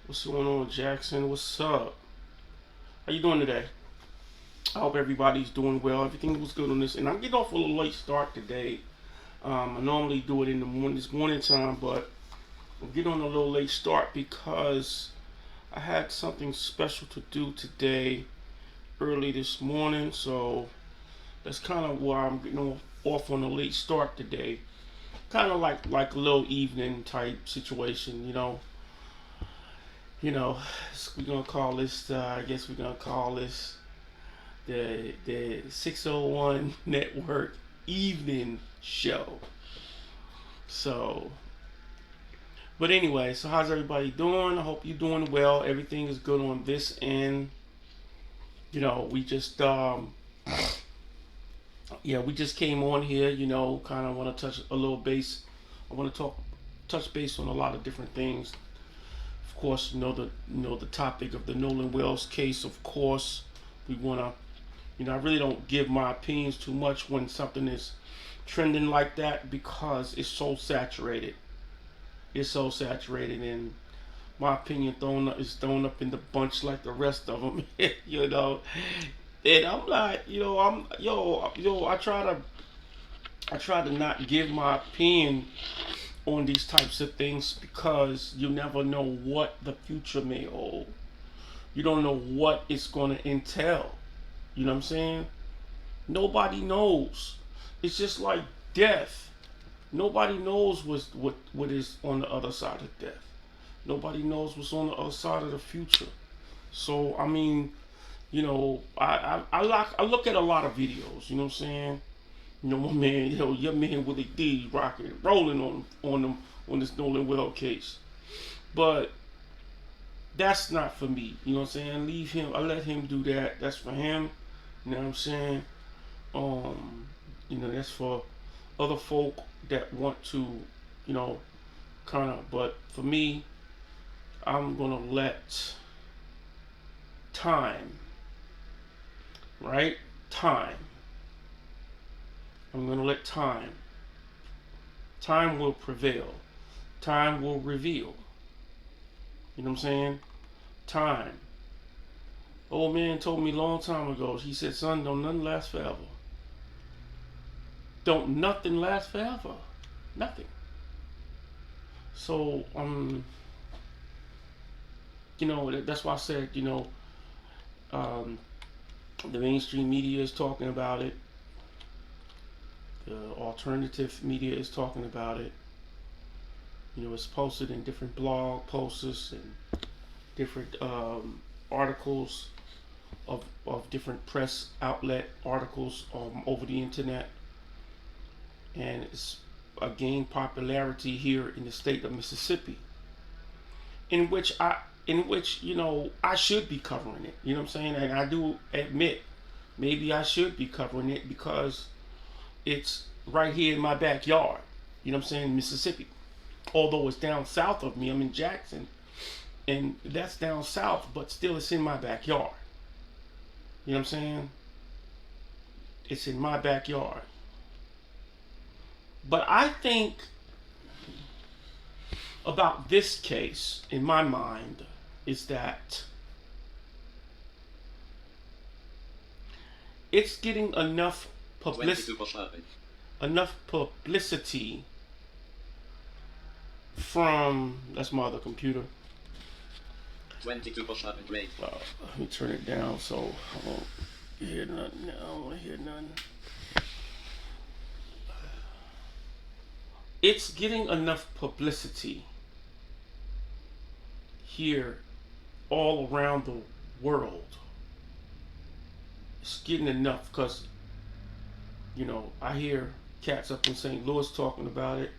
What's going on, Jackson? What's up? How you doing today? I hope everybody's doing well. Everything was good on this, and I'm getting off a little late start today. I normally do it in the morning, this morning time, but I'm getting on a little late start because I had something special to do today, early this morning. So that's kind of why I'm getting off on a late start today. Kind of like a little evening type situation, you know, we're gonna call this. I guess we're gonna call this the 601 Network Evening Show. So, but anyway, so how's everybody doing? I hope you're doing well. Everything is good on this end. We just yeah, we just came on here. Kind of want to touch a little base. I want to touch base on a lot of different things. Of course, the topic of the Nolan Wells case. Of course, we want to. I really don't give my opinions too much when something is trending like that because it's so saturated. It's so saturated, and my opinion is thrown up in the bunch like the rest of them. you know. And I'm like, I'm yo. I try to not give my opinion on these types of things because you never know what the future may hold. You don't know what it's going to entail. You know what I'm saying? Nobody knows. It's just like death. Nobody knows what is on the other side of death. Nobody knows what's on the other side of the future. So I mean, I look at a lot of videos. You know what I'm saying? My man, your man Willie D rocking, rolling on this Nolan Well case. But that's not for me. You know what I'm saying? Leave him. I let him do that. That's for him. You know what I'm saying? That's for other folk that want to, kind of. But for me, I'm gonna let time, right? Time. I'm gonna let time. Time will prevail. Time will reveal. You know what I'm saying? Time. Old man told me a long time ago. He said, "Son, don't nothing last forever. Don't nothing last forever. Nothing." So that's why I said, um, the mainstream media is talking about it. The alternative media is talking about it. It's posted in different blog posts and different articles of different press outlet articles over the internet, and it's gained popularity here in the state of Mississippi, in which I should be covering it. You know what I'm saying? And I do admit maybe I should be covering it because it's right here in my backyard. You know what I'm saying? Mississippi. Although it's down south of me, I'm in Jackson, and that's down south, but still it's in my backyard. You know what I'm saying? It's in my backyard. But I think about this case, in my mind, is that it's getting enough publicity from, that's my other computer. 22% rate. Let me turn it down so I won't hear nothing. I don't want to hear nothing. It's getting enough publicity here all around the world. It's getting enough because, I hear cats up in St. Louis talking about it,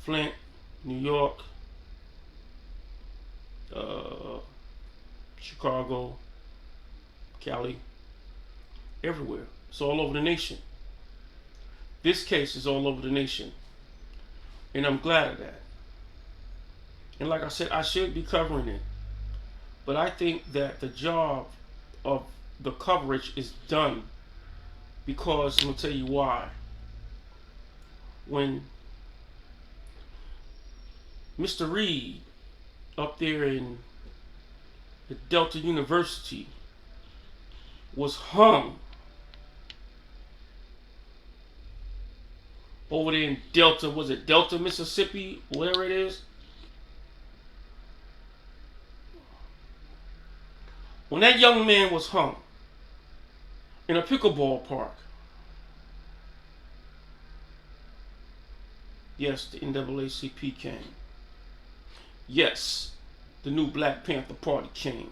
Flint, New York, Chicago, Cali, everywhere. It's all over the nation. This case is all over the nation. And I'm glad of that. And like I said, I should be covering it. But I think that the job of the coverage is done because I'm going to tell you why. When Mr. Reed up there in at Delta University was hung over there in Delta, was it Delta, Mississippi, whatever it is? When that young man was hung in a pickleball park, yes, the NAACP came. Yes, the new Black Panther Party came.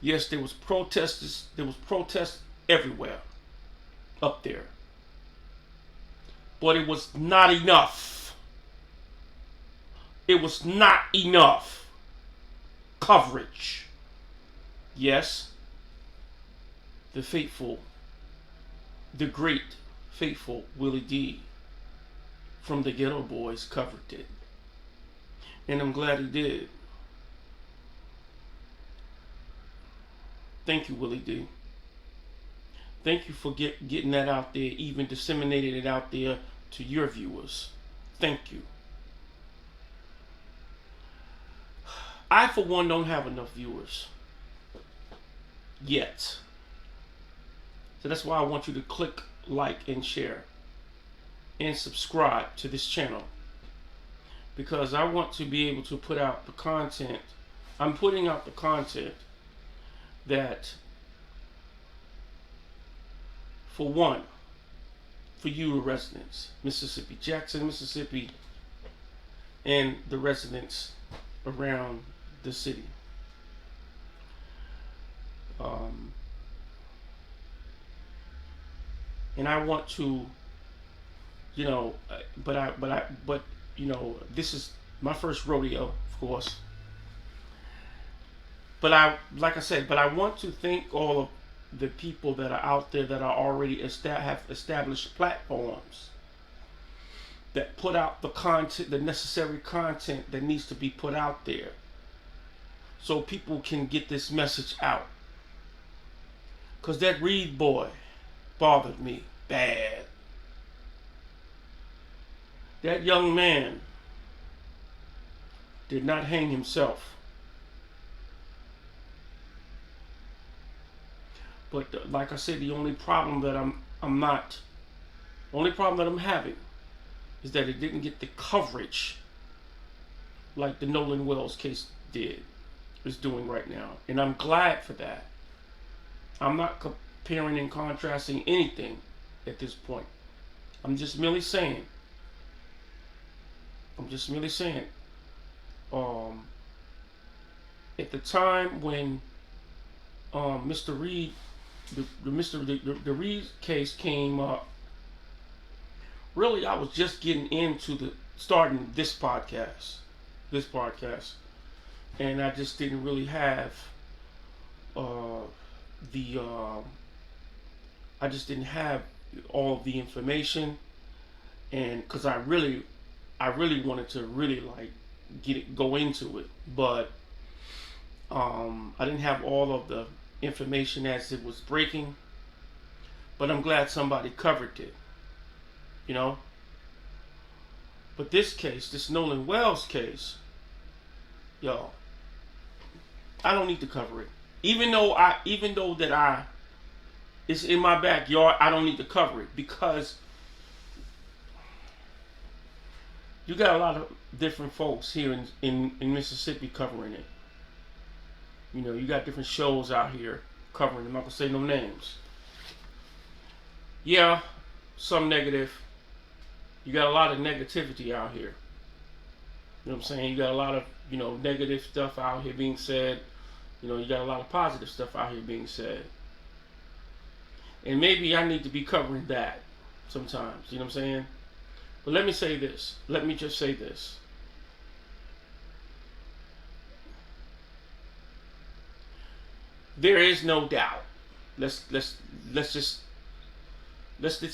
Yes, there was protesters. There was protests everywhere up there. But it was not enough. It was not enough coverage. Yes, the faithful, the great faithful Willie D from the Ghetto Boys covered it. And I'm glad he did. Thank you, Willie D. Thank you for getting that out there, even disseminating it out there to your viewers. Thank you. I, for one, don't have enough viewers yet. So that's why I want you to click like and share and subscribe to this channel, because I want to be able to put out the content. I'm putting out the content that, for one, for you residents, Mississippi, Jackson, Mississippi, and the residents around the city. And I want to, but this is my first rodeo, of course. But like I said, but I want to thank all of the people that are out there that are already have established platforms that put out the content, the necessary content that needs to be put out there, so people can get this message out. Because that Reed boy bothered me bad. That young man did not hang himself. But like I said, the only problem that I'm having is that it didn't get the coverage like the Nolan Wells case is doing right now. And I'm glad for that. I'm not comparing and contrasting anything at this point. I'm just merely saying, at the time when Mr. Reed, the Reed case came up, really I was just getting into starting this podcast, and I just didn't really have I just didn't have all of the information, and because I really wanted to like go into it, but I didn't have all of the information as it was breaking. But I'm glad somebody covered it, But this case, this Nolan Wells case, yo, I don't need to cover it. Even though it's in my backyard, I don't need to cover it, because you got a lot of different folks here in Mississippi covering it. You got different shows out here covering it. I'm not gonna say no names. Yeah, some negative. You got a lot of negativity out here. You know what I'm saying? You got a lot of, negative stuff out here being said. You got a lot of positive stuff out here being said. And maybe I need to be covering that sometimes. You know what I'm saying? But let me say this. Let me just say this. There is no doubt. Let's just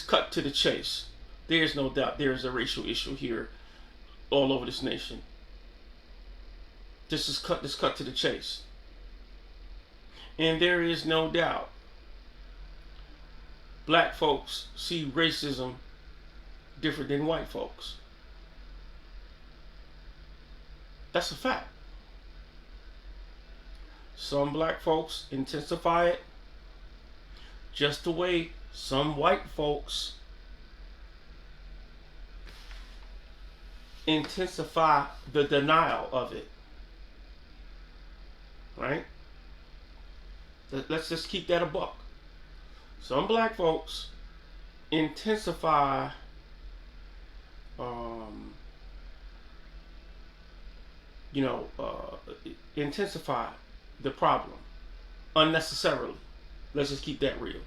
cut to the chase. There is no doubt there is a racial issue here all over this nation. Let's cut to the chase. And there is no doubt black folks see racism different than white folks. That's a fact. Some black folks intensify it just the way some white folks intensify the denial of it. Right? Let's just keep that a buck. Some black folks intensify you know, intensify the problem unnecessarily. Let's just keep that real.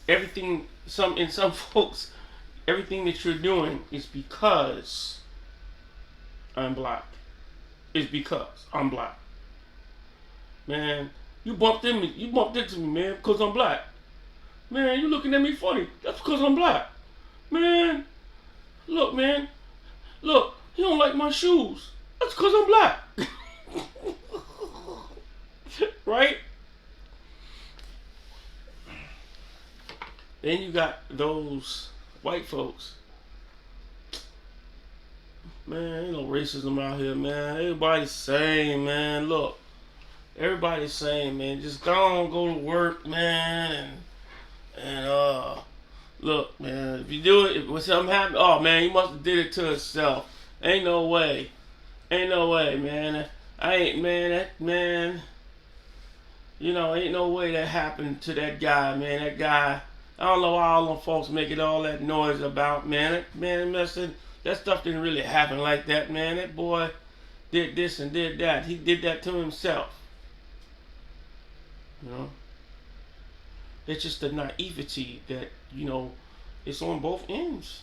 Everything, in some folks, everything that you're doing is because I'm black. It's because I'm black. Man, you bumped into me, man, because I'm black. Man, you looking at me funny. That's because I'm black. Man, look, man. Look, he don't like my shoes. That's because I'm black. Right? Then you got those white folks. Man, ain't no racism out here, man. Everybody's same, man. Look, everybody's same, man. Just go to work, man, and look, man. If you do it, if something happen, oh man, he must have did it to himself. Ain't no way, man. I ain't, man. That man, ain't no way that happened to that guy, man. That guy. I don't know why all them folks making all that noise about, man. That stuff didn't really happen like that, man. That boy did this and did that. He did that to himself. It's just the naivety that, it's on both ends.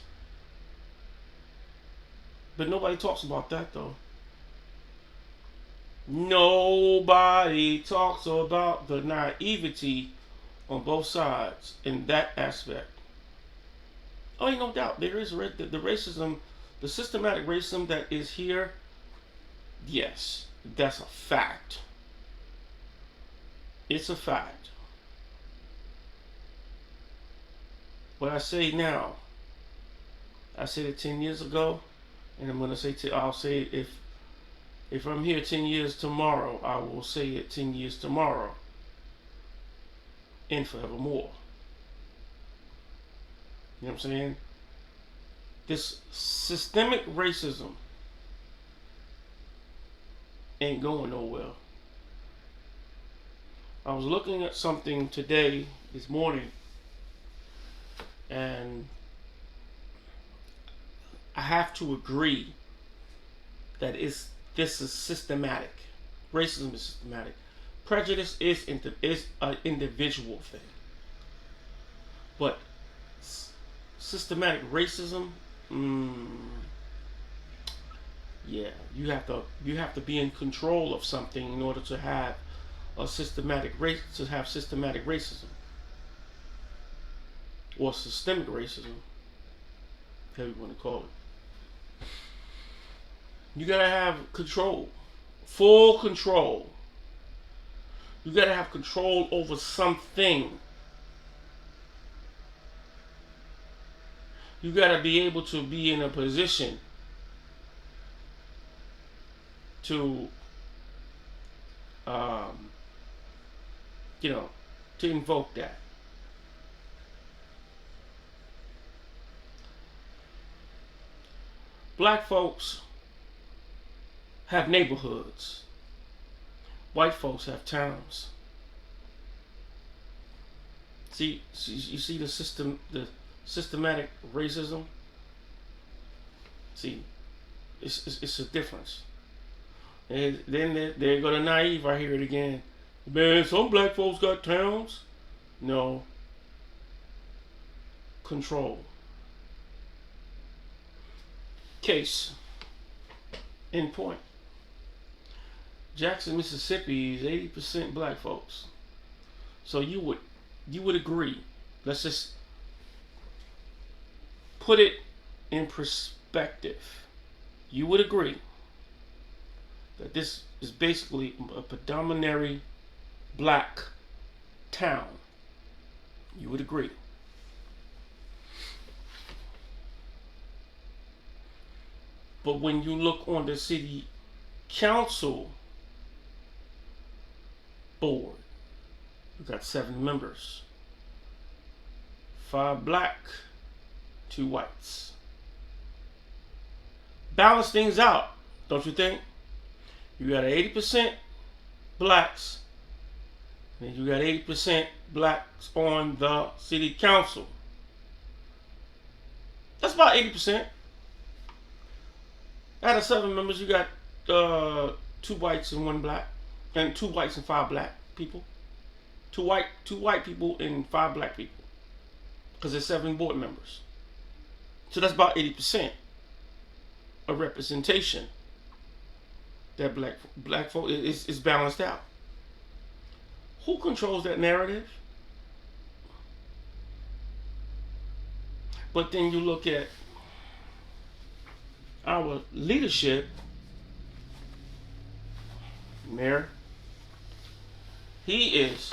But nobody talks about that, though. Nobody talks about the naivety on both sides in that aspect. Oh, ain't no doubt. There is the racism, the systematic racism that is here. Yes, that's a fact. It's a fact. What I say now, I said it 10 years ago, and I'm gonna say I'll say it if I'm here 10 years tomorrow, I will say it 10 years tomorrow, and forevermore. You know what I'm saying? This systemic racism ain't going nowhere. I was looking at something this morning, and I have to agree that this is systematic. Racism is systematic. Prejudice is an individual thing, but systematic racism, yeah, you have to be in control of something in order to have systematic racism or systemic racism, however you want to call it. You gotta have control, full control. You gotta have control over something. You gotta be able to be in a position to, to invoke that. Black folks have neighborhoods. White folks have towns. See, you see the systematic racism. See, it's a difference. And then there go the naive. I hear it again. Man, some black folks got towns. No. Control. Case in point. Jackson, Mississippi is 80% black folks. So you would agree. Let's just put it in perspective. You would agree that this is basically a predominantly black town. You would agree. But when you look on the city council board. You got 7 members. 5 black, 2 whites. Balance things out, don't you think? You got 80% blacks, and you got 80% blacks on the city council. That's about 80%. Out of 7 members, you got 2 whites and 1 black, and 2 whites and 5 black people. Two white people and 5 black people, because there's 7 board members. So that's about 80% of representation. That black folk is balanced out. Who controls that narrative? But then you look at our leadership, mayor, he is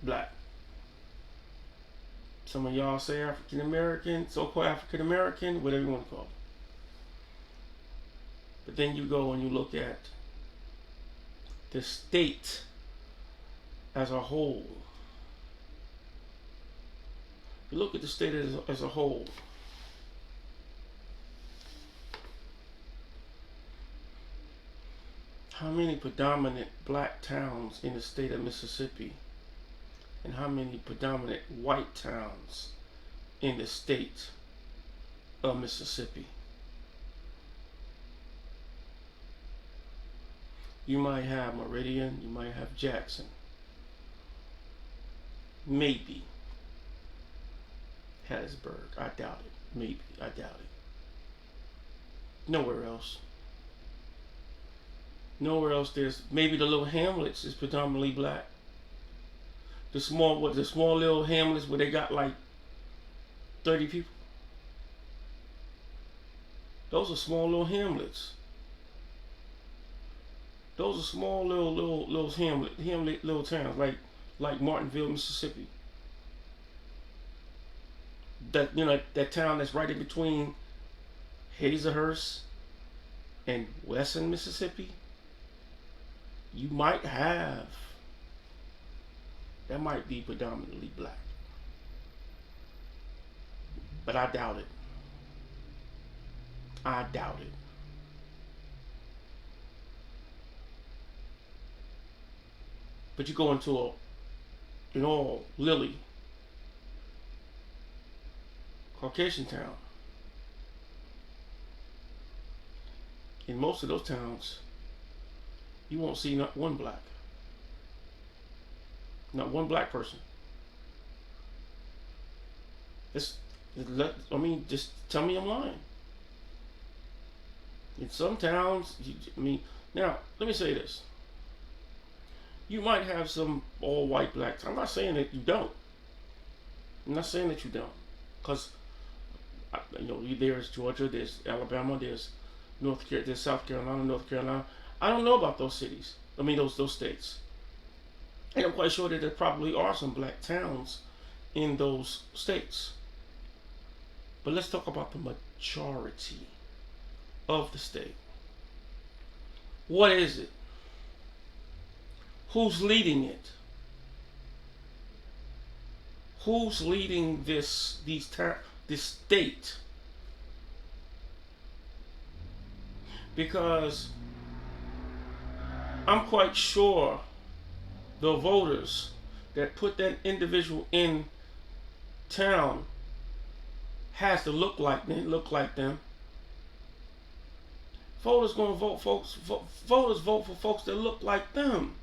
black. Some of y'all say African American, so-called African American, whatever you want to call it. But then you go and you look at the state as a whole. You look at the state as a whole. How many predominant black towns in the state of Mississippi? And how many predominant white towns in the state of Mississippi? You might have Meridian, you might have Jackson. Maybe Hattiesburg. I doubt it. Maybe. I doubt it. Nowhere else. Nowhere else there's maybe the little hamlets is predominantly black. The small little hamlets where they got like 30 people. Those are small little hamlets. Those are small little hamlet little towns like Martinville, Mississippi. That that town that's right in between Hazelhurst and Wesson, Mississippi. You might have that might be predominantly black, but I doubt it. I doubt it. But you go into an all Lily Caucasian town. In most of those towns, you won't see not one black. Not one black person. Just tell me I'm lying. In some towns, now, let me say this. You might have some all-white blacks. I'm not saying that you don't. I'm not saying that you don't. Because, there's Georgia, there's Alabama, there's there's South Carolina, North Carolina. I don't know about those cities. Those states. And I'm quite sure that there probably are some black towns in those states. But let's talk about the majority of the state. What is it? Who's leading it? Who's leading this state? Because I'm quite sure the voters that put that individual in town has to look like them. Voters gonna vote voters vote for folks that look like them.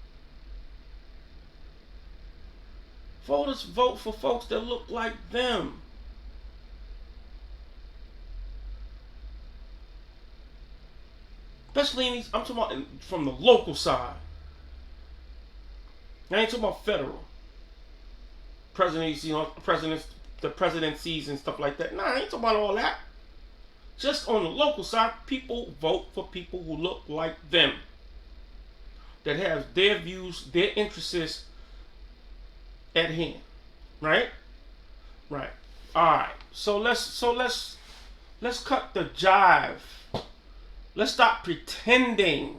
Voters vote for folks that look like them. Especially I'm talking about from the local side. I ain't talking about federal. The presidencies and stuff like that. Nah, I ain't talking about all that. Just on the local side, people vote for people who look like them. That have their views, their interests at hand. Right? Right. Alright. So let's cut the jive. Let's stop pretending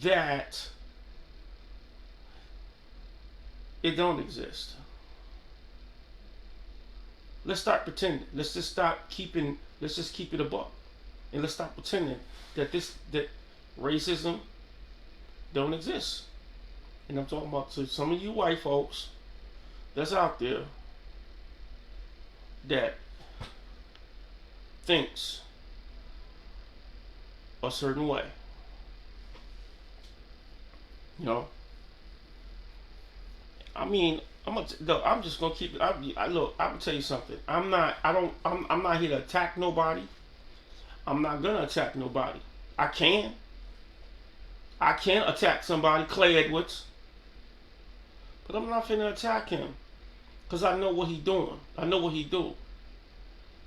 that It don't exist. Let's start pretending. Let's just stop keeping. Let's just keep it a buck, and let's stop pretending that racism don't exist. And I'm talking about to some of you white folks that's out there that thinks a certain way. You know, I mean, I'm just gonna keep it. Look, I'm gonna tell you something. I'm not here to attack nobody. I'm not gonna attack nobody. I can. I can attack somebody, Clay Edwards, but I'm not finna attack him because I know what he doing. I know what he do.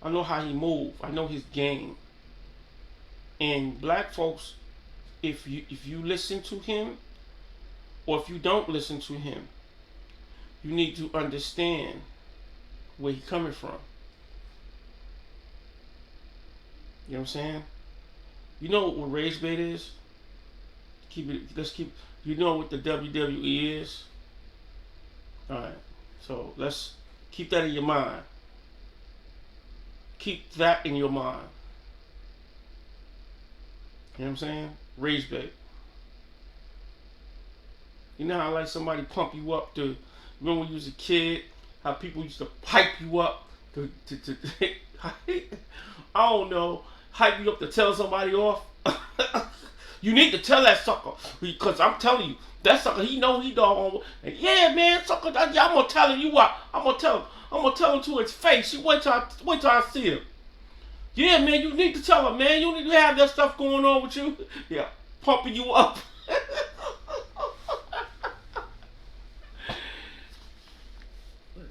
I know how he move. I know his game. And black folks, if you listen to him, or if you don't listen to him, you need to understand where he's coming from. You know what I'm saying? You know what rage bait is? Let's keep. You know what the WWE is? All right. So let's keep that in your mind. Keep that in your mind. You know what I'm saying? Rage bait. You know how like somebody pump you up to, remember when you was a kid, how people used to hype you up to I don't know, hype you up to tell somebody off. You need to tell that sucker, because I'm telling you, that sucker, he know he doggone. And yeah, man, sucker, I'm gonna tell him you what. I'm gonna tell him to his face. You wait till I see him. Yeah, man, you need to tell him, man. You need to have that stuff going on with you. Yeah, pumping you up.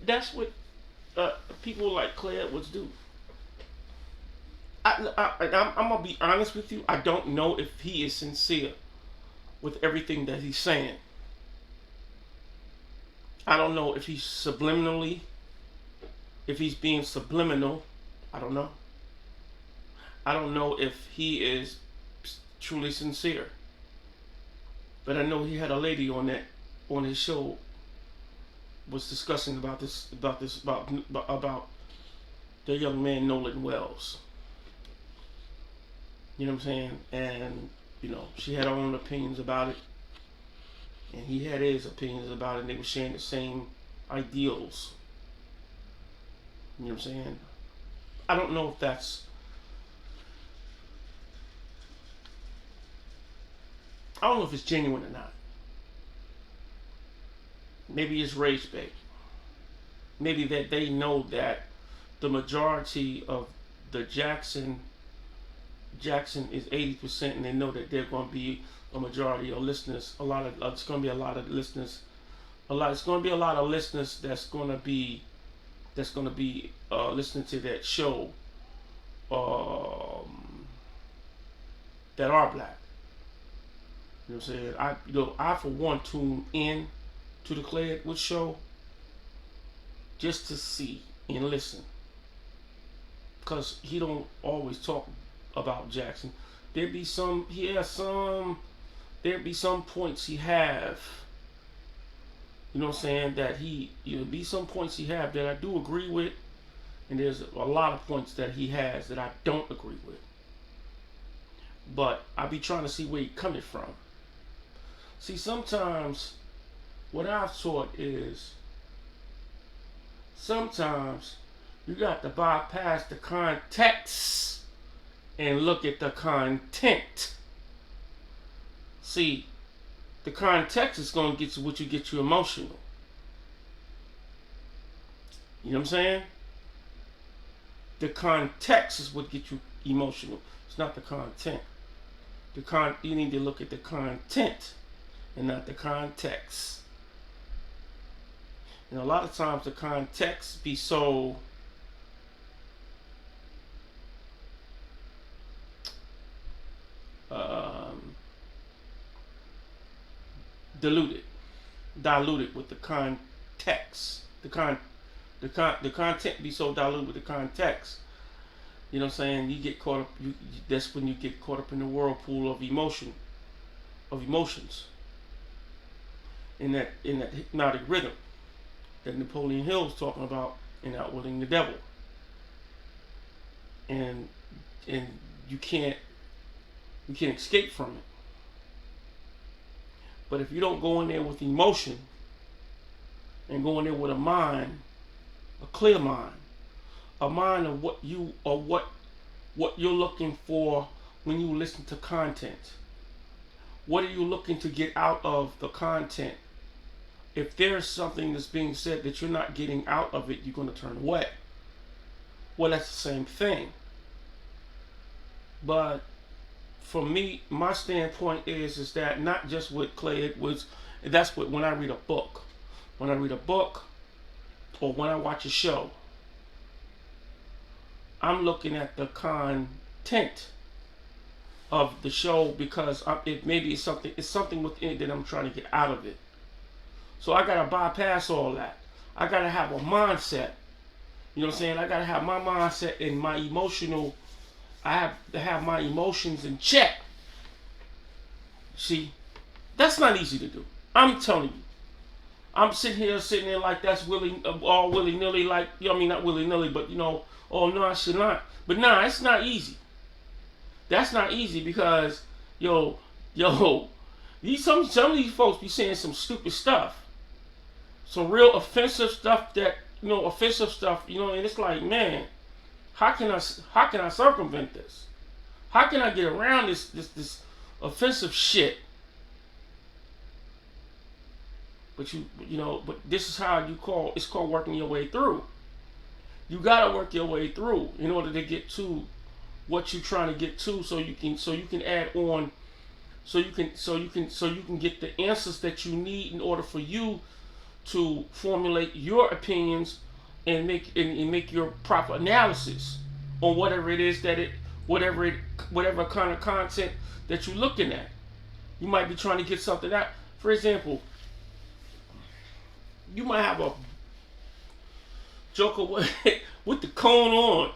That's what people like Clay Edwards do. I'm gonna be honest with you. I don't know if he is sincere with everything that he's saying. I don't know if he's being subliminal. I don't know. I don't know if he is truly sincere. But I know he had a lady on his show was discussing about the young man Nolan Wells. You know what I'm saying? And, you know, she had her own opinions about it. And he had his opinions about it. And they were sharing the same ideals. You know what I'm saying? I don't know if that's... I don't know if it's genuine or not. Maybe it's rage bait. Maybe that they know that the majority of the Jackson is 80%, and they know that they're going to be a majority of listeners. It's going to be a lot of listeners. It's going to be a lot of listeners that's going to be listening to that show. That are black. You know what I'm saying? I for one tune in to the Clay Edwards show just to see and listen, because he don't always talk about Jackson. There'd be some points he have. You know what I'm saying? That be some points he have that I do agree with, and there's a lot of points that he has that I don't agree with. But I be trying to see where he coming from. See, sometimes what I've taught is sometimes you got to bypass the context and look at the content. See, the context is going to get you emotional. You know what I'm saying? The context is what gets you emotional. It's not the content. You need to look at the content and not the context. And a lot of times the context be so diluted with the context. The content be so diluted with the context. You know what I'm saying? You get caught up. That's when you get caught up in the whirlpool of emotions. In that hypnotic rhythm. that Napoleon Hill was talking about in Outwitting the Devil. And you can't escape from it. But if you don't go in there with emotion and go in there with a mind, a clear mind, a mind of what you're looking for when you listen to content. What are you looking to get out of the content? If there's something that's being said that you're not getting out of it, you're going to turn away. Well, that's the same thing. But for me, my standpoint is that not just with Clay, that's what when I read a book. When I read a book or when I watch a show, I'm looking at the content of the show because it's something within it that I'm trying to get out of it. So I gotta bypass all that. I gotta have a mindset. You know what I'm saying? I gotta have my mindset and my emotional. I have to have my emotions in check. See, that's not easy to do. I'm telling you. I'm sitting there like that's all willy nilly, like, you know what I mean, not willy nilly, but you know, oh no, I should not. But nah, it's not easy. That's not easy because some of these folks be saying some stupid stuff, some real offensive stuff and it's like, man, how can I circumvent this? How can I get around this offensive shit? But but this is how it's called working your way through. You gotta work your way through in order to get to what you're trying to get to, so you can add on, so you can get the answers that you need in order for you to formulate your opinions and make your proper analysis on whatever it is whatever kind of content that you're looking at. You might be trying to get something out. For example, you might have a joker with the cone on.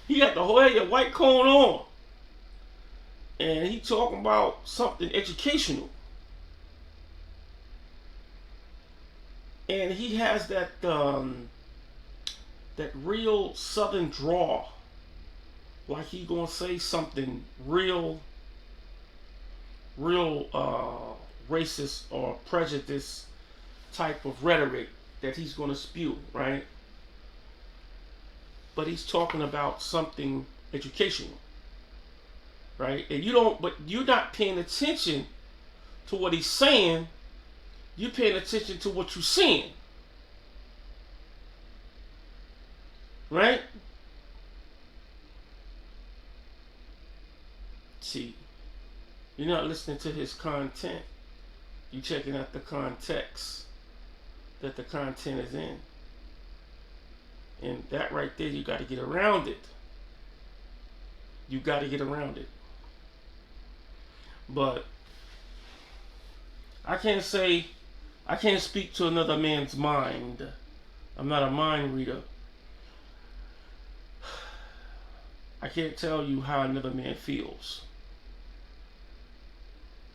He got the whole white cone on, and he talking about something educational, and he has that real southern drawl, like he gonna say something real racist or prejudice type of rhetoric that he's gonna spew, right? But he's talking about something educational, right? And you're not paying attention to what he's saying. You're paying attention to what you're seeing, right? See, you're not listening to his content. You're checking out the context that the content is in. And that right there, you got to get around it. You got to get around it. But I can't speak to another man's mind. I'm not a mind reader. I can't tell you how another man feels.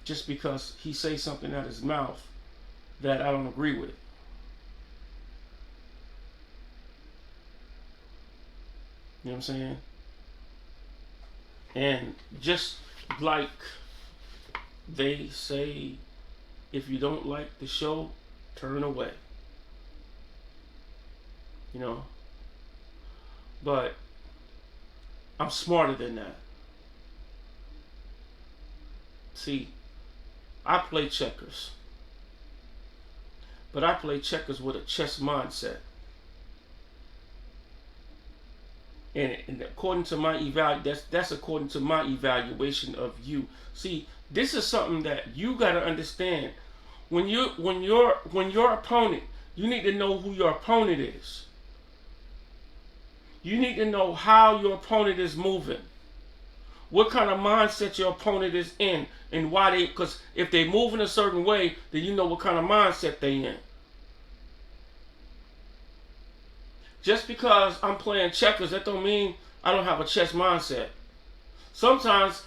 Just because he says something out of his mouth that I don't agree with. You know what I'm saying? And just like they say, if you don't like the show, turn away. You know? But I'm smarter than that. See, I play checkers. But I play checkers with a chess mindset. And according to my that's according to my evaluation of you. See, this is something that you gotta understand. When your opponent, you need to know who your opponent is. You need to know how your opponent is moving. What kind of mindset your opponent is in, and why because if they move in a certain way, then you know what kind of mindset they in. Just because I'm playing checkers, that don't mean I don't have a chess mindset. Sometimes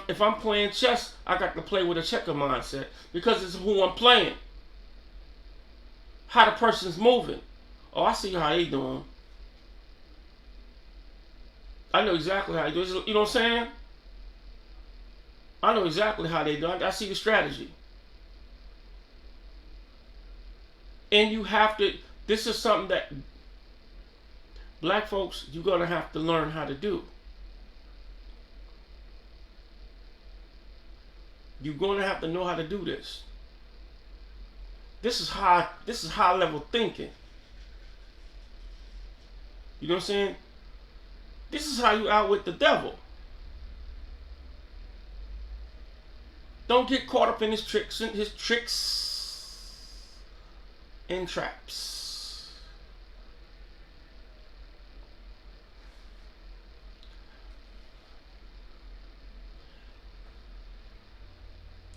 if I'm playing chess, I got to play with a checker mindset because it's who I'm playing. how the person's moving. Oh, I see how they doing. I know exactly how they do. You know what I'm saying? I know exactly how they do. I see the strategy. And you have to. This is something that black folks, you're gonna have to learn how to do. You're gonna have to know how to do this. This is high level thinking. You know what I'm saying? This is how you outwit the devil. Don't get caught up in his tricks and traps.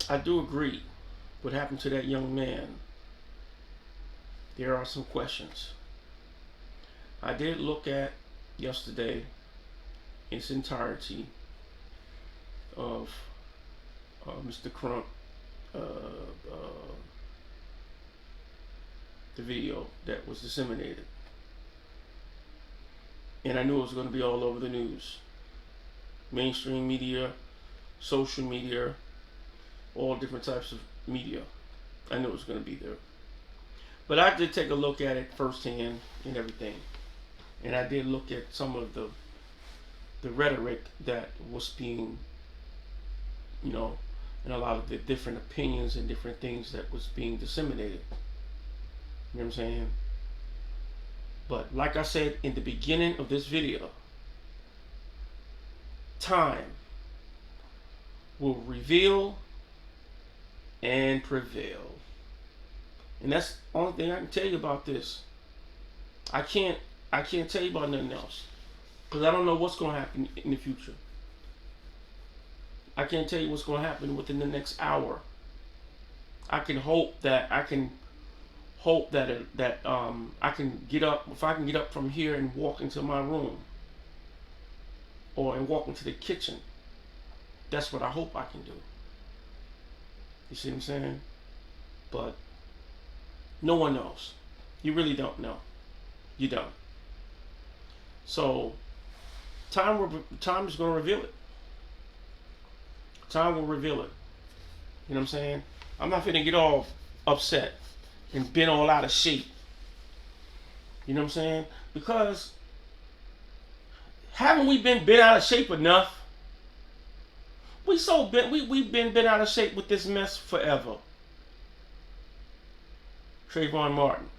I do agree what happened to that young man. There are some questions. I did look at yesterday its entirety of Mr. Crump, the video that was disseminated. And I knew it was going to be all over the news. Mainstream media, social media, all different types of media. I knew it was going to be there. But I did take a look at it firsthand and everything. And I did look at some of the rhetoric that was being, and a lot of the different opinions and different things that was being disseminated. You know what I'm saying? But like I said in the beginning of this video, time will reveal and prevail. And that's the only thing I can tell you about this. I can't tell you about nothing else. Because I don't know what's going to happen in the future. I can't tell you what's going to happen within the next hour. I can hope that I can get up. If I can get up from here and walk into my room, and walk into the kitchen, that's what I hope I can do. You see what I'm saying? But no one knows. You really don't know. You don't. So time is going to reveal it. Time will reveal it. You know what I'm saying? I'm not finna get all upset and bent all out of shape. You know what I'm saying? Because haven't we been bent out of shape enough? We've been bent out of shape with this mess forever. Trayvon Martin.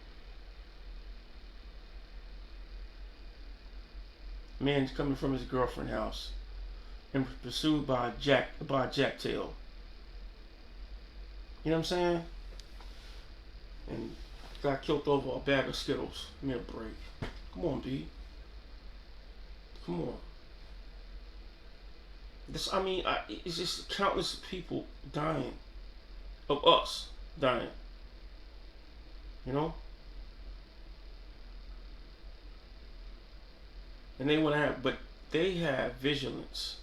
Man's coming from his girlfriend's house and pursued by Jack Tail. You know what I'm saying? And got killed over a bag of Skittles. Give me a break. Come on, B. Come on. It's just countless people dying. Of us dying. You know? And they have vigilance.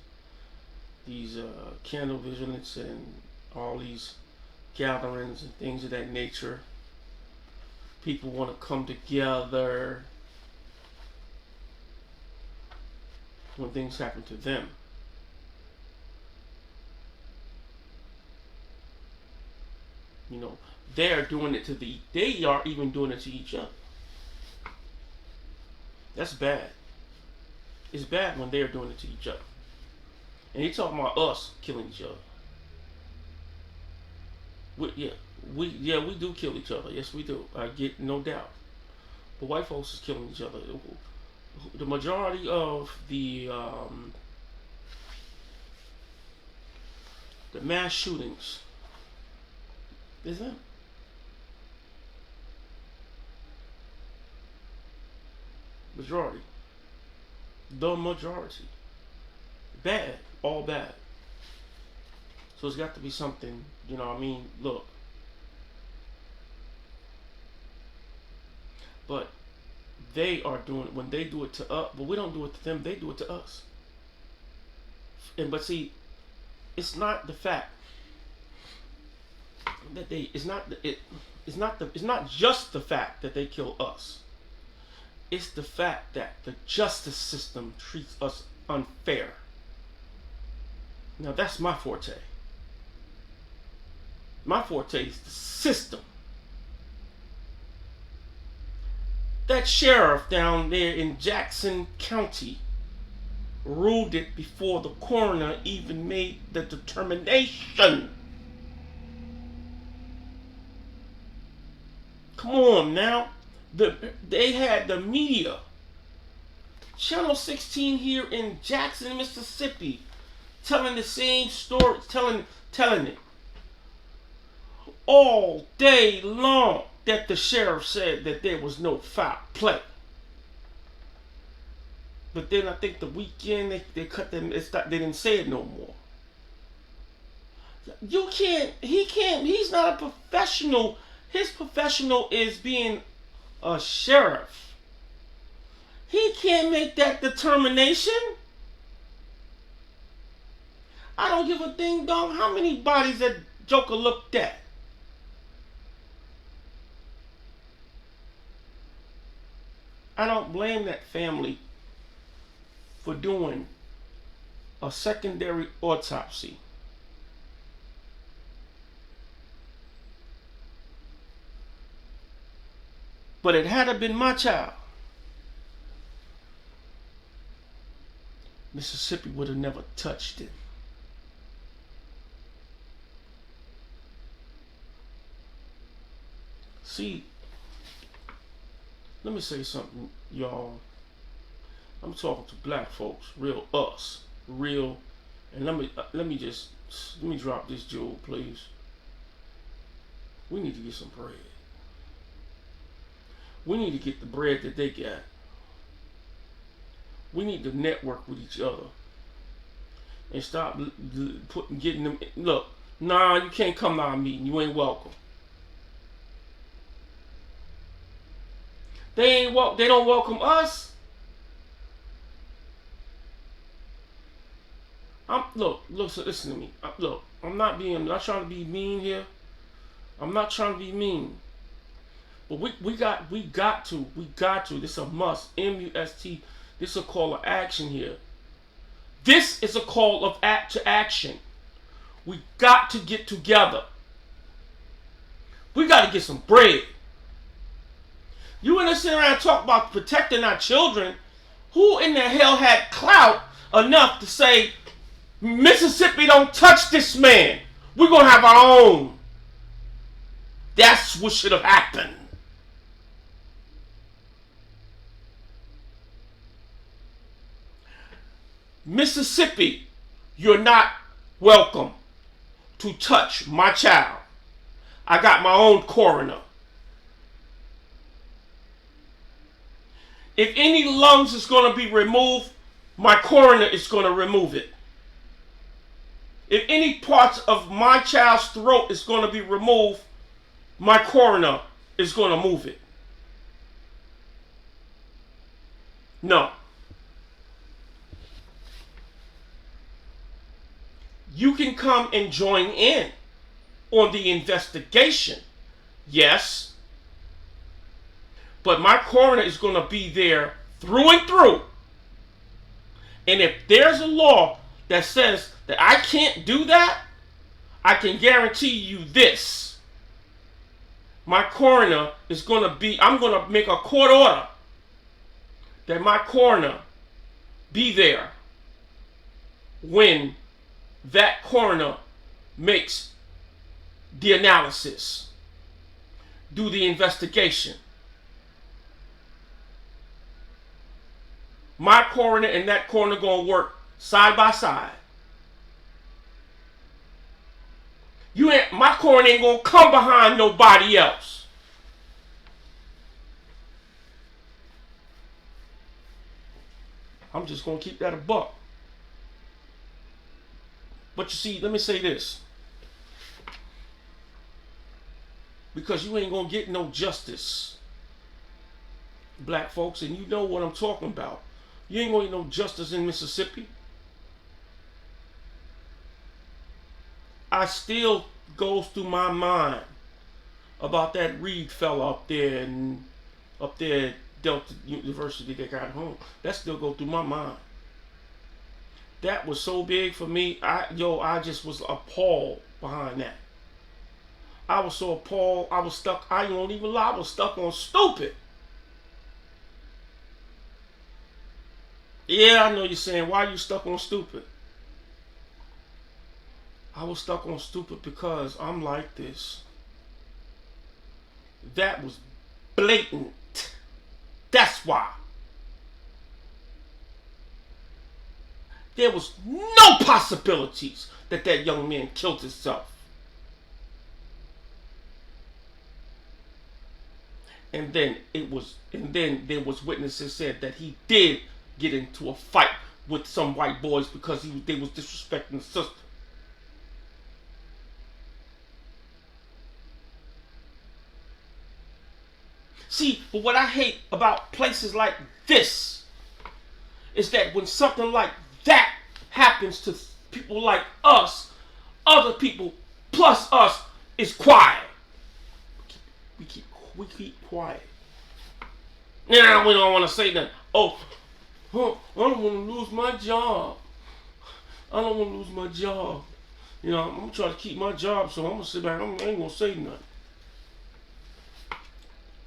These candle vigilance and all these gatherings and things of that nature. People want to come together when things happen to them. They are even doing it to each other. That's bad. It's bad when they are doing it to each other. And he's talking about us killing each other. We do kill each other. Yes, we do. I get no doubt. But white folks is killing each other. The majority of the mass shootings is them. Majority. The majority. Bad. All bad. So it's got to be something, look. But they are doing it, when they do it to us, but we don't do it to them, they do it to us. But see, it's not the fact. that they it's not just the fact that they kill us. It's the fact that the justice system treats us unfair. Now that's my forte. My forte is the system. That sheriff down there in Jackson County ruled it before the coroner even made the determination. Come on now. They had the media. Channel 16 here in Jackson, Mississippi, telling the same story, telling it all day long that the sheriff said that there was no foul play. But then I think the weekend they cut them. They didn't say it no more. You can't. He can't. He's not a professional. His professional is being a sheriff. He can't make that determination. I don't give a ding dong how many bodies that Joker looked at. I don't blame that family for doing a secondary autopsy. But it had to been my child. Mississippi would have never touched it. See, let me say something, y'all. I'm talking to black folks, real us, real. And let me drop this jewel, please. We need to get some bread. We need to get the bread that they got. We need to network with each other and stop getting them. Look, nah, you can't come to our meeting. You ain't welcome. They don't welcome us. Listen to me. Look, I'm not trying to be mean here. I'm not trying to be mean. But we got to. This is a must. M-U-S-T. This is a call of action here. This is a call of to action. We got to get together. We got to get some bread. You want to sit around and talk about protecting our children? Who in the hell had clout enough to say, Mississippi, don't touch this man. We're going to have our own. That's what should have happened. Mississippi, you're not welcome to touch my child. I got my own coroner. If any lungs is going to be removed, my coroner is going to remove it. If any parts of my child's throat is going to be removed, my coroner is going to move it. No. You can come and join in on the investigation. Yes. But my coroner is going to be there through and through. And if there's a law that says that I can't do that, I can guarantee you this. My coroner is going to be, I'm going to make a court order that my coroner be there when that coroner makes the analysis, do the investigation. My coroner and that coroner going to work side by side. My coroner ain't going to come behind nobody else. I'm just going to keep that a buck. But you see, let me say this. Because you ain't going to get no justice, black folks, and you know what I'm talking about. You ain't going to get no justice in Mississippi. I still goes through my mind about that Reed fella up there at Delta University that got home. That still go through my mind. That was so big for me. I just was appalled behind that. I was so appalled. I was stuck. I won't even lie. I was stuck on stupid. Yeah, I know you're saying, why are you stuck on stupid? I was stuck on stupid because I'm like this. That was blatant. That's why. There was no possibilities that that young man killed himself. And then there was witnesses said that he did get into a fight with some white boys because they was disrespecting the sister. See, but what I hate about places like this is that when something like that happens to people like us, other people plus us is quiet. We keep quiet. Now we don't want to say that. Oh, I don't want to lose my job. I don't want to lose my job. You know, I'm gonna try to keep my job, so I'm gonna sit back. I ain't gonna say nothing.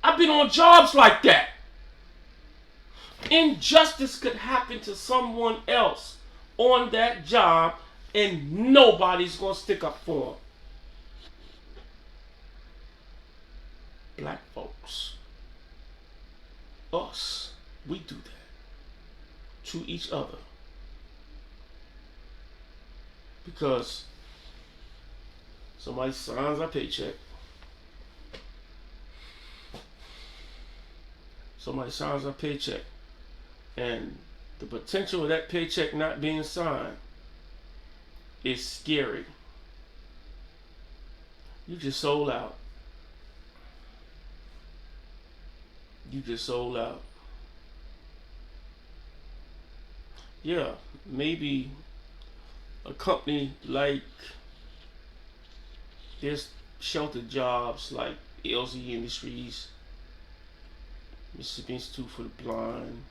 I've been on jobs like that. Injustice could happen to someone else on that job, and nobody's gonna stick up for them. Black folks, us, we do that to each other because somebody signs our paycheck. Somebody signs a paycheck, and the potential of that paycheck not being signed is scary. You just sold out. You just sold out. Yeah, maybe a company like, there's sheltered jobs like LZ Industries, Mississippi Institute for the Blind,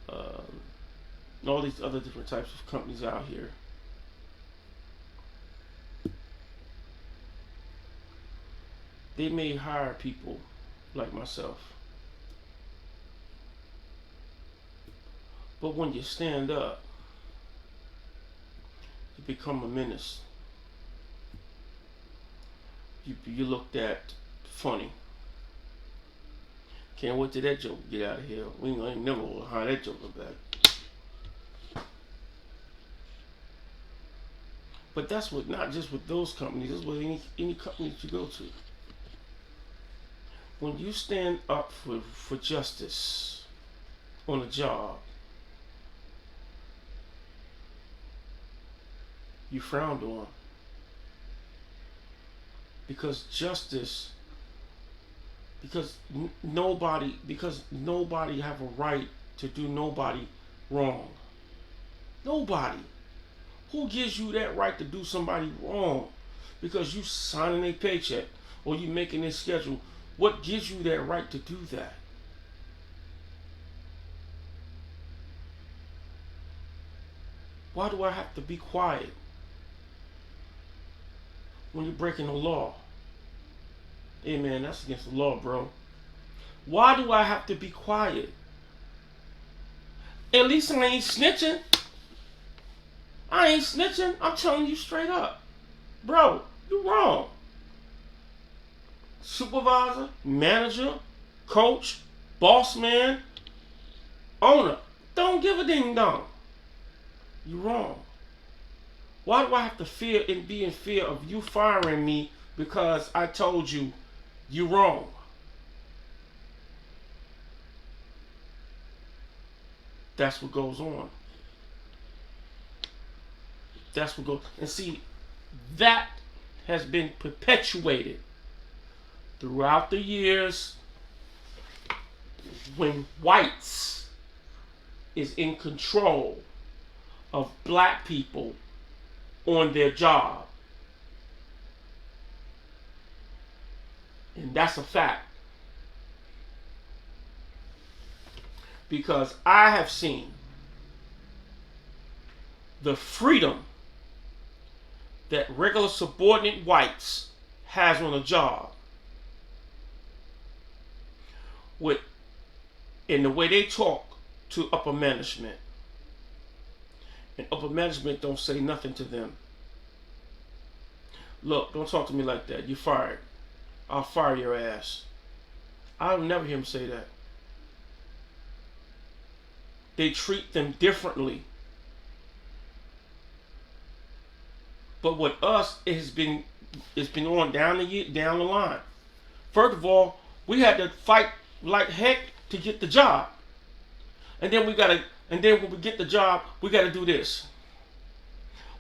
and all these other different types of companies out here. They may hire people like myself. But when you stand up, you become a menace. You looked at funny. Can't wait till that joke get out of here. We ain't never gonna hire that joker back. But that's what, not just with those companies, that's with any company that you go to. When you stand up for justice on a job, you frowned on. Because justice, because nobody have a right to do nobody wrong. Nobody. Who gives you that right to do somebody wrong? Because you signing a paycheck or you making a schedule. What gives you that right to do that? Why do I have to be quiet when you're breaking the law? Hey man, that's against the law, bro. Why do I have to be quiet? At least I ain't snitching. I ain't snitching. I'm telling you straight up. Bro, you wrong. Supervisor, manager, coach, boss man, owner. Don't give a ding dong. You wrong. Why do I have to fear and be in fear of you firing me because I told you you wrong? That's what goes on. That's what goes. And see, that has been perpetuated throughout the years when whites is in control of black people on their job. And that's a fact. Because I have seen the freedom that regular subordinate whites has on a job with in the way they talk to upper management. And upper management don't say nothing to them. Look, don't talk to me like that. You're fired. I'll fire your ass. I'll never hear him say that. They treat them differently. But with us, it's been on down the line. First of all, we had to fight like heck to get the job, and then when we get the job, we gotta do this.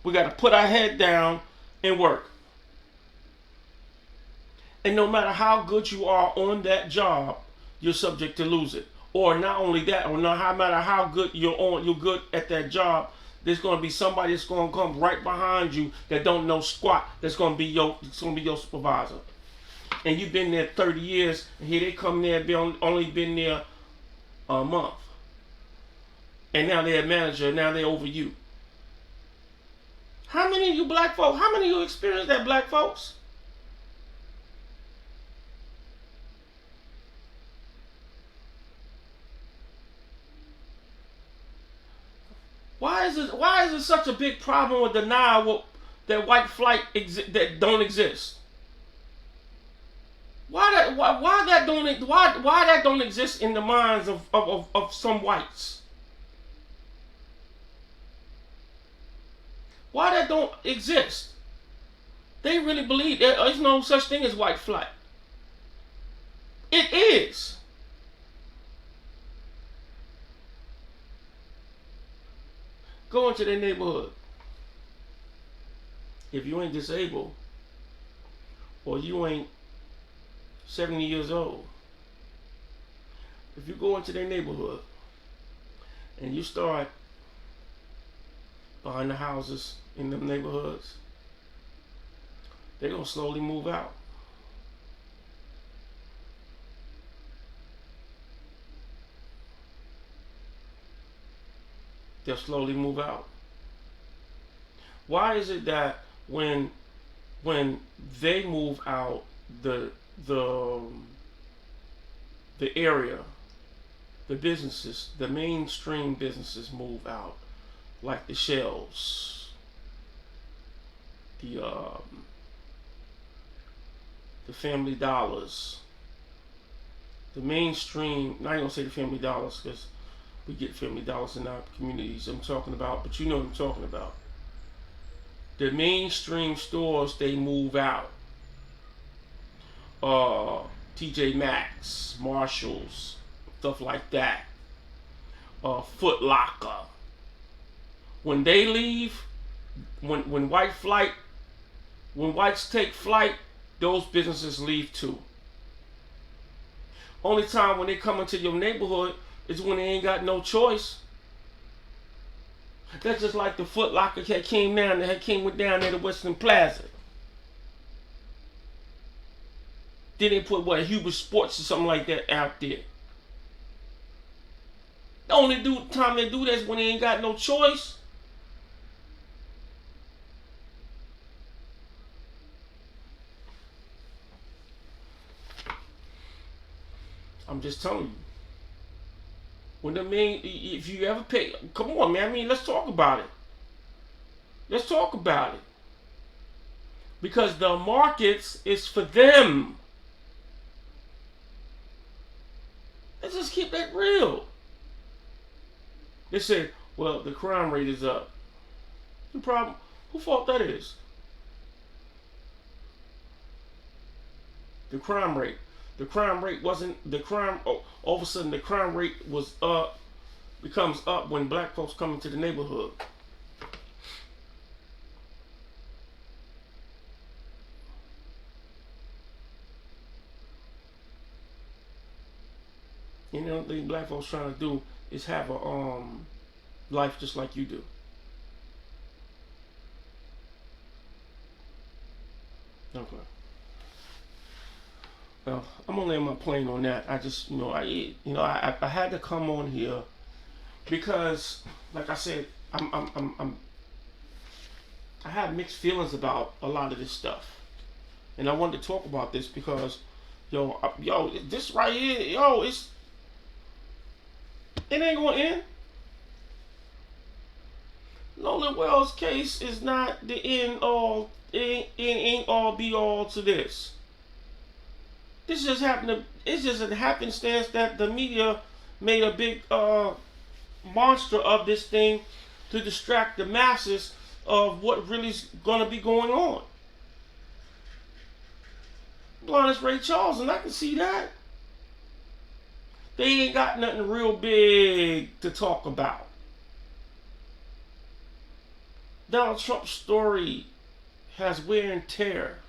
We gotta put our head down and work. And no matter how good you are on that job, you're subject to lose it. Or not only that, or no matter how good you're good at that job, there's going to be somebody that's going to come right behind you that don't know squat. That's going to be your supervisor. And you've been there 30 years, and here they come there, only been there a month. And now they're a manager, now they're over you. How many of you black folks, how many of you experienced that, black folks? Why is it such a big problem with denial that white flight that don't exist? Why that don't exist in the minds of some whites? Why that don't exist? They really believe there is no such thing as white flight. It is. Go into their neighborhood. If you ain't disabled or you ain't 70 years old, if you go into their neighborhood and you start behind the houses in them neighborhoods, they're going to slowly move out. They'll slowly move out. Why is it that when they move out, the area, the businesses, the mainstream businesses move out, like the Shells, the Family Dollars, the mainstream. Not even gonna say the Family Dollars because we get Family Dollars in our communities. I'm talking about, but you know what I'm talking about. The mainstream stores, they move out. TJ Maxx, Marshalls, stuff like that. Foot Locker. When they leave, when whites take flight, those businesses leave too. Only time when they come into your neighborhood is when they ain't got no choice. That's just like the Foot Locker that came down there to Western Plaza. Then they put Hubert Sports or something like that out there. The only time they do that is when they ain't got no choice. I'm just telling you. If you ever pay, come on, man. I mean, let's talk about it. Let's talk about it. Because the markets is for them. Let's just keep that real. They say, well, the crime rate is up. The problem, whose fault that is? The crime rate. The crime rate wasn't the crime. Oh, all of a sudden, the crime rate was up. Becomes up when black folks come into the neighborhood. You know, the black folks trying to do is have a life just like you do. Okay. Well, I'm gonna land my plane on that. I just, I had to come on here because, like I said, I have mixed feelings about a lot of this stuff, and I wanted to talk about this because, this right here, it ain't gonna end. Nolan Wells case is not the end all. It ain't all be all to this. This just happened to. It's just a happenstance that the media made a big monster of this thing to distract the masses of what really's gonna be going on. Lawrence Ray Charles, and I can see that. They ain't got nothing real big to talk about. Donald Trump's story has wear and tear.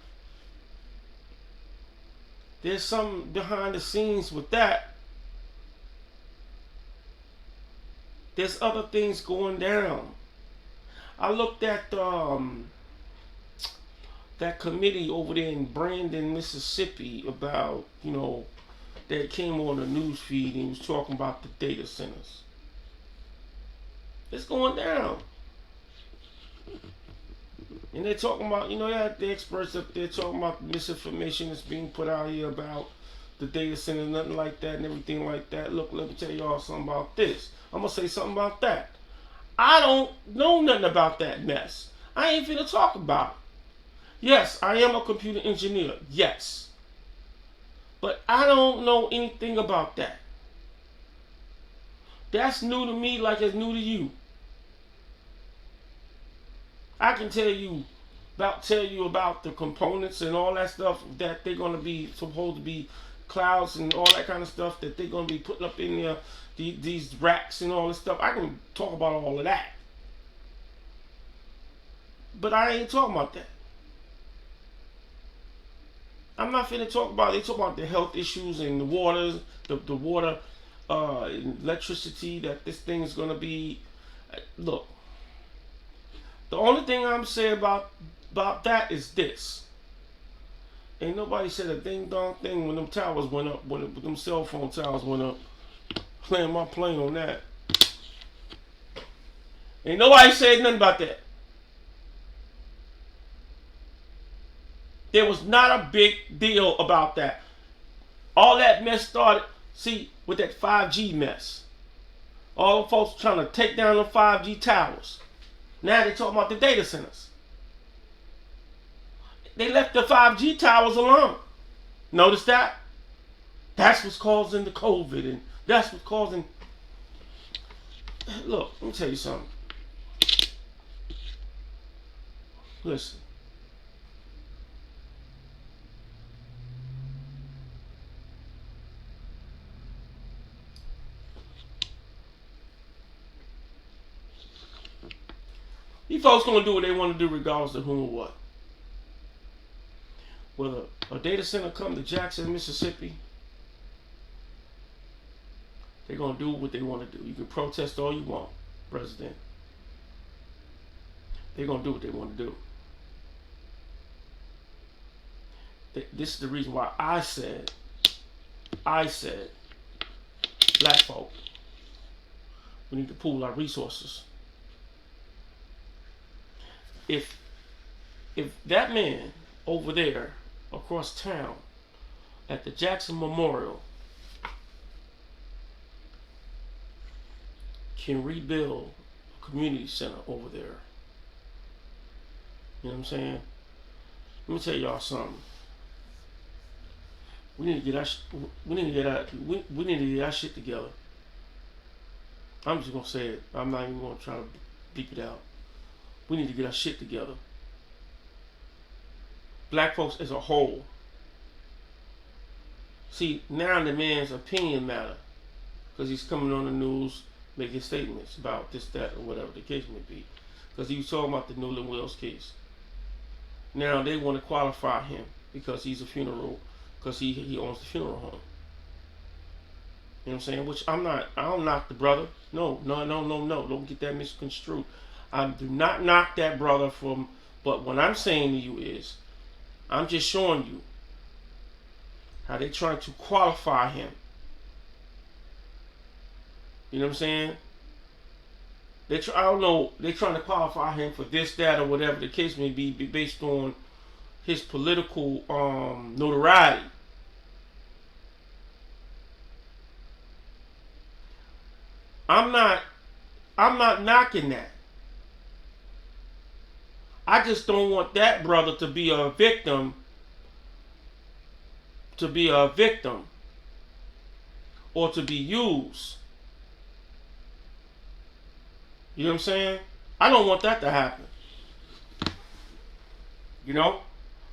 There's something behind the scenes with that. There's other things going down. I looked at that committee over there in Brandon, Mississippi about, that came on the news feed and he was talking about the data centers. It's going down. And they're talking about, the experts up there talking about misinformation that's being put out here about the data center, nothing like that and everything like that. Look, let me tell y'all something about this. I'm going to say something about that. I don't know nothing about that mess. I ain't finna talk about it. Yes, I am a computer engineer. Yes. But I don't know anything about that. That's new to me like it's new to you. I can tell you about the components and all that stuff that they're going to be supposed to be clouds and all that kind of stuff that they're going to be putting up in there, these racks and all this stuff. I can talk about all of that. But I ain't talking about that. I'm not finna talk about, they talk about the health issues and the water, the water, electricity that this thing is going to be. Look. The only thing I'm saying about that is this. Ain't nobody said a ding dong thing when them towers went up, when them cell phone towers went up. Playing my plane on that. Ain't nobody said nothing about that. There was not a big deal about that. All that mess started, with that 5G mess. All the folks trying to take down the 5G towers. Now they're talking about the data centers. They left the 5G towers alone. Notice that? That's what's causing the COVID, and that's what's causing. Look, let me tell you something. Listen. These folks gonna do what they want to do regardless of whom or what. Whether a data center come to Jackson, Mississippi, they're gonna do what they want to do. You can protest all you want, President. They're gonna do what they want to do. This is the reason why I said, black folk, we need to pool our resources. If that man over there across town at the Jackson Memorial can rebuild a community center over there, you know what I'm saying? Let me tell y'all something. We need to get our shit together. I'm just gonna say it. I'm not even gonna try to beep it out. We need to get our shit together. Black folks as a whole. See, now the man's opinion matter. Because he's coming on the news making statements about this, that, or whatever the case may be. Because he was talking about the Nolan Wells case. Now they want to qualify him because he's a funeral, because he owns the funeral home. You know what I'm saying? Which I don't knock the brother. No. Don't get that misconstrued. I do not knock that brother but what I'm saying to you is, I'm just showing you How they trying to qualify him. You know what I'm saying? I don't know. They're trying to qualify him for this, that, or whatever the case may be based on his political notoriety. I'm not knocking that. I just don't want that brother to be a victim. Or to be used. You know what I'm saying? I don't want that to happen. You know?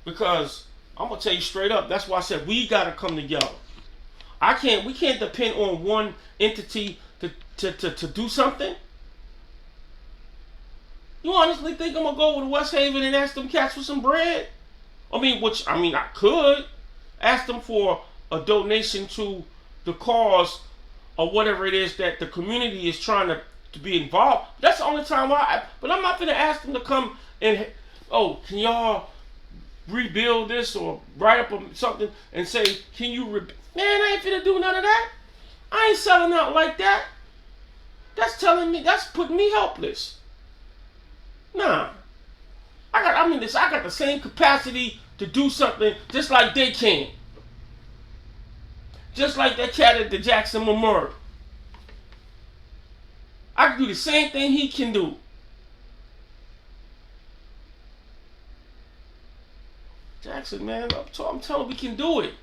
Because I'm gonna tell you straight up, that's why I said we gotta come together. We can't depend on one entity to do something. You honestly think I'm gonna go over to West Haven and ask them cats for some bread? I could ask them for a donation to the cause or whatever it is that the community is trying to be involved. That's the only time but I'm not gonna ask them to come and, oh, can y'all rebuild this or write up something and say, can you man, I ain't finna do none of that. I ain't selling out like that. That's putting me helpless. Nah. I got the same capacity to do something just like they can. Just like that cat at the Jackson Memorial. I can do the same thing he can do. Jackson, man, I'm telling we can do it.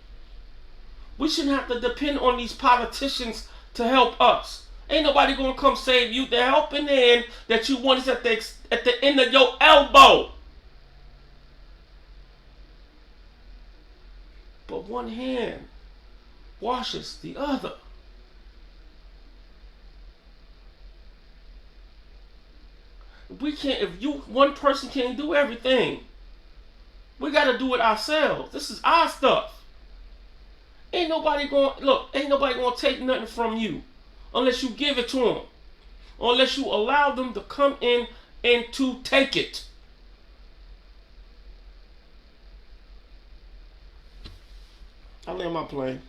We shouldn't have to depend on these politicians to help us. Ain't nobody gonna come save you. The helping hand that you want is at the end of your elbow. But one hand washes the other. One person can't do everything. We gotta do it ourselves. This is our stuff. Ain't nobody gonna take nothing from you unless you give it to them. Unless you allow them to come in and to take it. I land my plane.